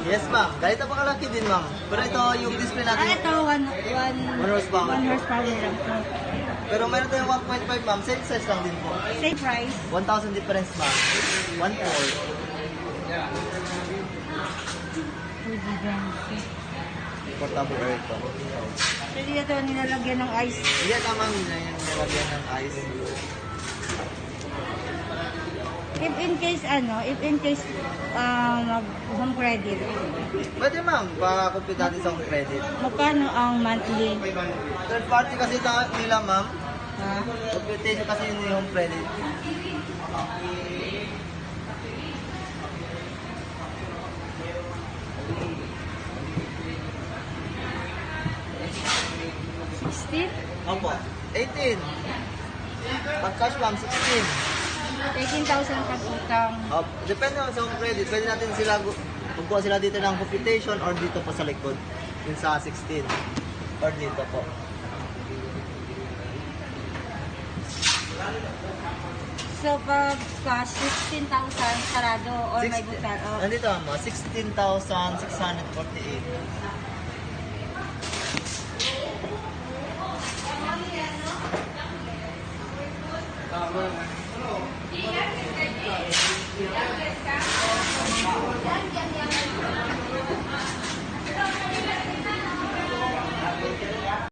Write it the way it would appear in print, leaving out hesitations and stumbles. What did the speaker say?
Yes, ma'am. Kahit napakalaki din, ma'am. Pero ito, yung display natin. Ito, 1 horsepower. 1 horsepower lang po. Pero meron tayong 1.5, ma'am. Same size lang din po. Same price. 1,000 difference, ma'am. 1.4. 2 gigabytes. Portable air ito. Pwede ito nilalagyan ng ice. Hindi ito, ma'am. Yung nilagyan ng ice. If in case mag home credit, Pwede, ma'am. Pa-compute natin sa home credit. magkano ang monthly? Third party kasi nila, ma'am. Ha? Computation kasi yun yung home credit. $16? Opo. 18. Pag cash, ma'am, 16. 18,000 pag utang. Depende naman sa home credit. Pwede natin sila, magkuha sila dito ng computation or dito pa sa likod. Yun sa 16. Or dito po. So pag cash, 16,000 sarado or may butal. Oh. Nandito, ma'am, 16,648.